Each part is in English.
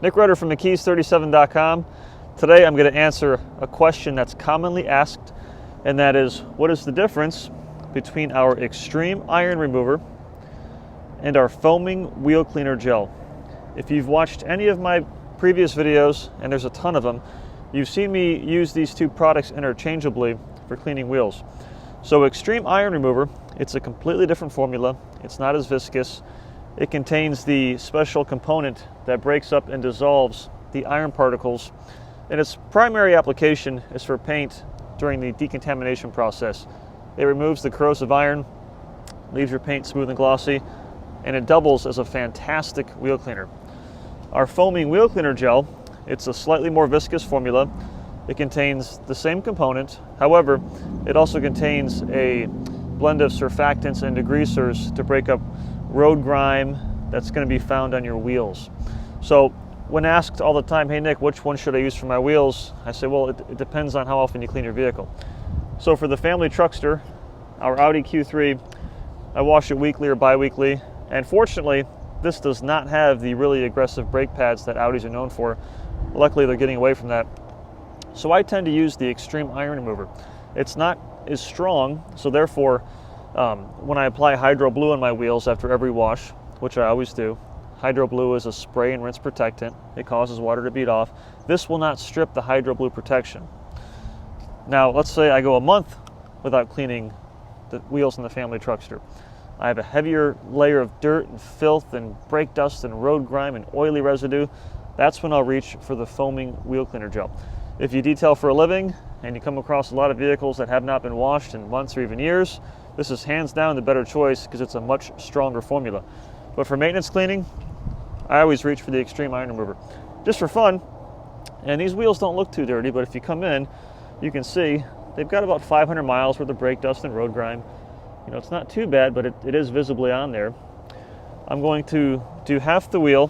Nick Rutter from McKee's37.com. Today I'm going to answer a question that's commonly asked, and that is, what is the difference between our Xtreme iron remover and our foaming wheel cleaner gel? If you've watched any of my previous videos, and there's a ton of them, you've seen me use these two products interchangeably for cleaning wheels. So Xtreme iron remover, it's a completely different formula. It's not as viscous. It contains the special component that breaks up and dissolves the iron particles, and its primary application is for paint during the decontamination process. It removes the corrosive iron, leaves your paint smooth and glossy, and it doubles as a fantastic wheel cleaner. Our foaming wheel cleaner gel, it's a slightly more viscous formula. It contains the same component. However, it also contains a blend of surfactants and degreasers to break up road grime that's going to be found on your wheels. So when asked all the time, hey Nick, which one should I use for my wheels? I say, well, it depends on how often you clean your vehicle. So for the family truckster, our Audi Q3, I wash it weekly or bi-weekly. And fortunately, this does not have the really aggressive brake pads that Audis are known for. Luckily, they're getting away from that. So I tend to use the Xtreme iron remover. It's not as strong, so therefore, when I apply Hydro Blue on my wheels after every wash, which I always do, Hydro Blue is a spray and rinse protectant. It causes water to bead off. This will not strip the Hydro Blue protection. Now, let's say I go a month without cleaning the wheels in the family truckster. I have a heavier layer of dirt and filth and brake dust and road grime and oily residue. That's when I'll reach for the foaming wheel cleaner gel. If you detail for a living and you come across a lot of vehicles that have not been washed in months or even years, this is hands down the better choice because it's a much stronger formula. But for maintenance cleaning, I always reach for the Xtreme iron remover. Just for fun, and these wheels don't look too dirty, but if you come in, you can see they've got about 500 miles worth of brake dust and road grime. You know, it's not too bad, but it is visibly on there. I'm going to do half the wheel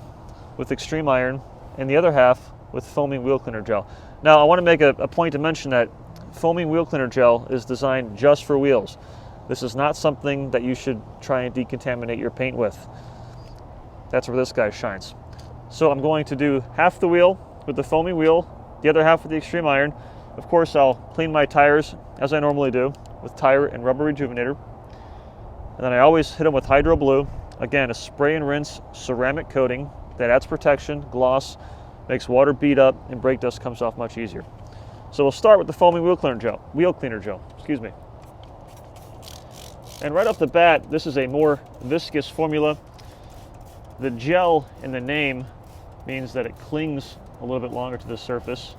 with Xtreme iron and the other half with foaming wheel cleaner gel. Now, I want to make a point to mention that foaming wheel cleaner gel is designed just for wheels. This is not something that you should try and decontaminate your paint with. That's where this guy shines. So I'm going to do half the wheel with the foaming wheel, the other half with the Xtreme iron. Of course, I'll clean my tires as I normally do with tire and rubber Rejuvenator. And then I always hit them with Hydro Blue. Again, a spray and rinse ceramic coating that adds protection, gloss, makes water bead up, and brake dust comes off much easier. So we'll start with the foaming wheel cleaner gel. Excuse me. And right off the bat, this is a more viscous formula. The gel in the name means that it clings a little bit longer to the surface.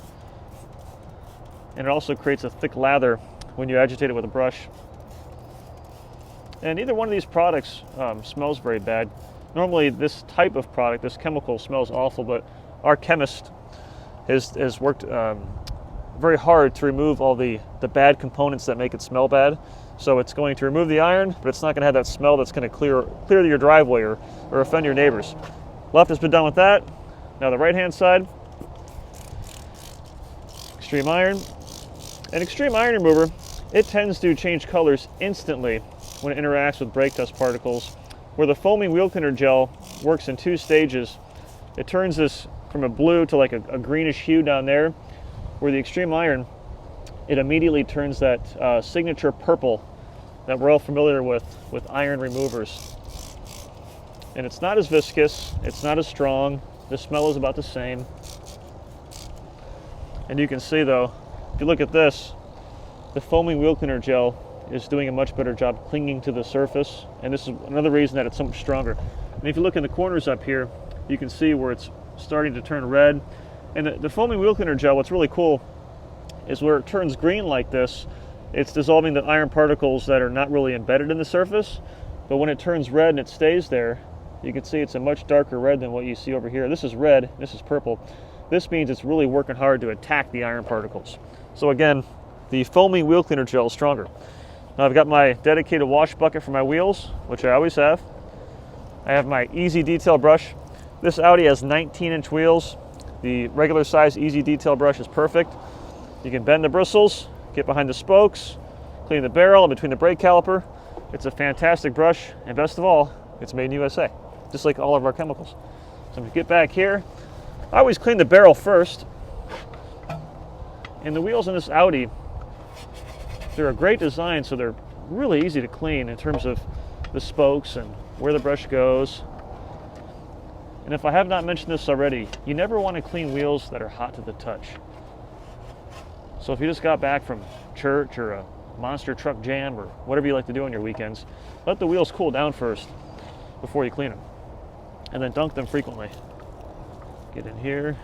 And it also creates a thick lather when you agitate it with a brush. And neither one of these products smells very bad. Normally this type of product, this chemical, smells awful, but our chemist has worked very hard to remove all the bad components that make it smell bad. So it's going to remove the iron, but it's not going to have that smell that's going to clear your driveway or offend your neighbors. Left has been done with that. Now the right-hand side, Xtreme iron. And Xtreme iron remover, it tends to change colors instantly when it interacts with brake dust particles, where the foaming wheel cleaner gel works in two stages. It turns this from a blue to like a greenish hue down there, where the Xtreme iron, it immediately turns that signature purple that we're all familiar with iron removers. And it's not as viscous, it's not as strong, the smell is about the same. And you can see though, if you look at this, the foaming wheel cleaner gel is doing a much better job clinging to the surface, and this is another reason that it's so much stronger. And if you look in the corners up here, you can see where it's starting to turn red. And the foaming wheel cleaner gel, what's really cool is where it turns green like this, it's dissolving the iron particles that are not really embedded in the surface. But when it turns red and it stays there, you can see it's a much darker red than what you see over here. This is red, this is purple. This means it's really working hard to attack the iron particles. So again, the foaming wheel cleaner gel is stronger. Now I've got my dedicated wash bucket for my wheels, which I always have. I have my easy detail brush. This Audi has 19-inch wheels. The regular size easy detail brush is perfect. You can bend the bristles, get behind the spokes, clean the barrel and between the brake caliper. It's a fantastic brush, and best of all, it's made in USA, just like all of our chemicals. So I'm going to get back here. I always clean the barrel first. And the wheels on this Audi, they're a great design, so they're really easy to clean in terms of the spokes and where the brush goes. And if I have not mentioned this already, you never want to clean wheels that are hot to the touch. So if you just got back from church or a monster truck jam or whatever you like to do on your weekends, let the wheels cool down first before you clean them. And then dunk them frequently. Get in here.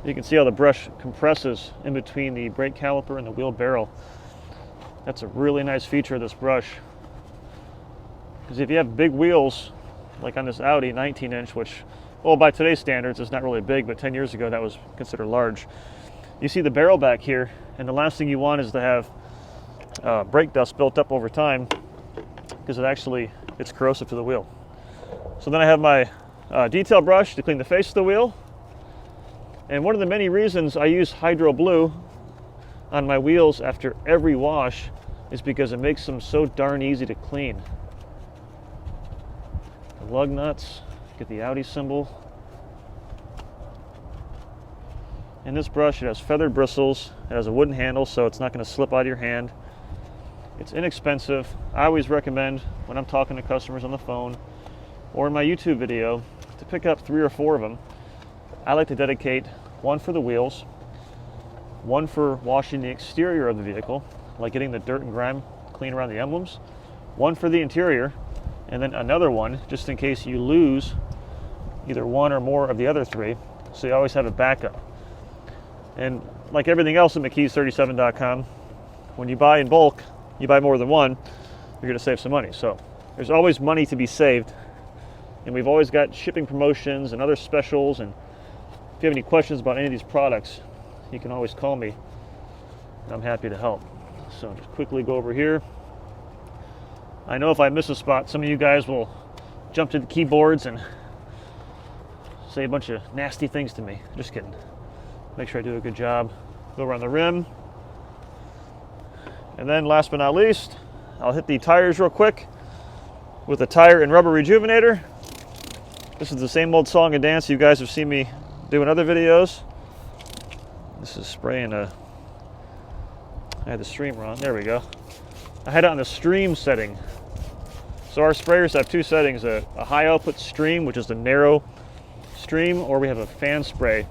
You can see how the brush compresses in between the brake caliper and the wheel barrel. That's a really nice feature of this brush. Because if you have big wheels, like on this Audi 19-inch, which, well, by today's standards, is not really big, but 10 years ago that was considered large. You see the barrel back here, and the last thing you want is to have brake dust built up over time, because it's corrosive to the wheel. So then I have my detail brush to clean the face of the wheel. And one of the many reasons I use Hydro Blue on my wheels after every wash is because it makes them so darn easy to clean. The lug nuts, get the Audi symbol. And this brush, it has feathered bristles, it has a wooden handle so it's not going to slip out of your hand. It's inexpensive. I always recommend when I'm talking to customers on the phone or in my YouTube video to pick up 3 or 4 of them. I like to dedicate one for the wheels, one for washing the exterior of the vehicle, like getting the dirt and grime clean around the emblems, one for the interior, and then another one just in case you lose either one or more of the other 3, so you always have a backup. And like everything else at McKee's37.com, when you buy in bulk, you buy more than one, you're going to save some money. So there's always money to be saved, and we've always got shipping promotions and other specials. And if you have any questions about any of these products, you can always call me, and I'm happy to help. So just quickly go over here. I know if I miss a spot, some of you guys will jump to the keyboards and say a bunch of nasty things to me. Just kidding. Make sure I do a good job. Go around the rim. And then last but not least, I'll hit the tires real quick with a tire and rubber rejuvenator. This is the same old song and dance you guys have seen me do in other videos. This is spraying I had the stream wrong. There we go. I had it on the stream setting. So our sprayers have 2 settings, a high output stream, which is the narrow stream, or we have a fan spray,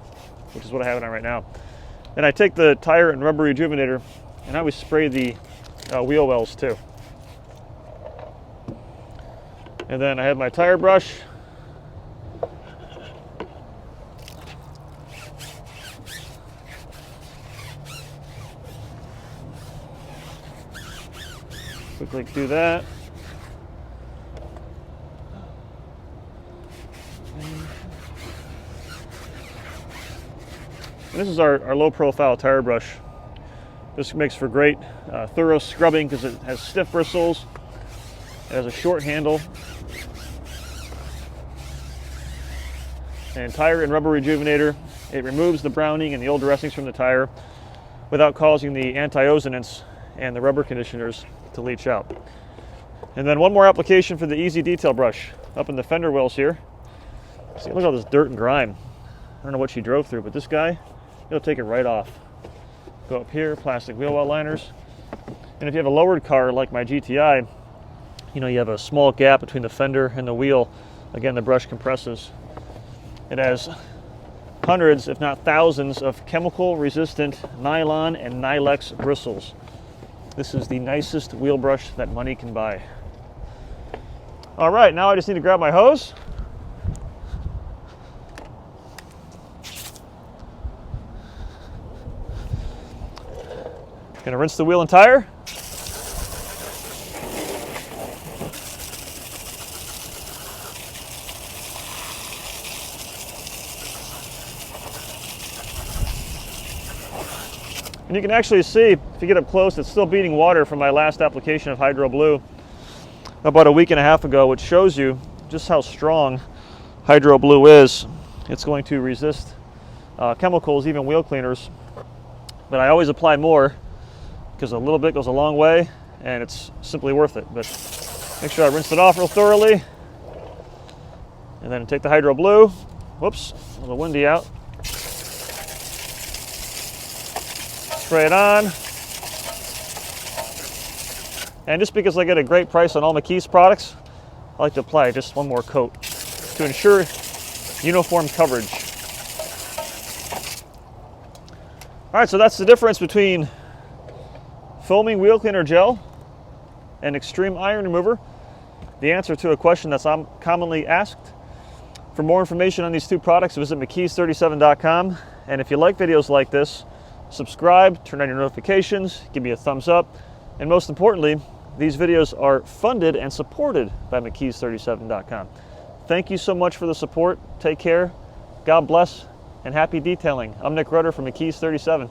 which is what I have it on right now. And I take the tire and rubber rejuvenator and I always spray the wheel wells too. And then I have my tire brush. Quickly do that. And this is our low profile tire brush. This makes for great thorough scrubbing because it has stiff bristles. It has a short handle. And tire and rubber rejuvenator, it removes the browning and the old dressings from the tire without causing the anti-ozonants and the rubber conditioners to leach out. And then one more application for the easy detail brush up in the fender wells here. See, look at all this dirt and grime. I don't know what she drove through, but this guy, he'll take it right off. Go up here, plastic wheel well liners. And if you have a lowered car like my GTI, you know, you have a small gap between the fender and the wheel. Again, the brush compresses. It has hundreds, if not thousands, of chemical resistant nylon and Nylex bristles. This is the nicest wheel brush that money can buy. All right, now I just need to grab my hose. Gonna rinse the wheel and tire. And you can actually see, if you get up close, it's still beating water from my last application of Hydro Blue about a week and a half ago, which shows you just how strong Hydro Blue is. It's going to resist chemicals, even wheel cleaners. But I always apply more because a little bit goes a long way and it's simply worth it. But make sure I rinse it off real thoroughly. And then take the Hydro Blue. Whoops, a little windy out. Spray it on. And just because I get a great price on all McKee's products, I like to apply just one more coat to ensure uniform coverage. All right, so that's the difference between foaming wheel cleaner gel and Xtreme iron remover. The answer to a question that's commonly asked. For more information on these two products, visit McKee's37.com. And if you like videos like this, subscribe, turn on your notifications, give me a thumbs up, and most importantly, these videos are funded and supported by McKee's37.com. Thank you so much for the support. Take care, God bless, and happy detailing. I'm Nick Rudder from McKee's 37.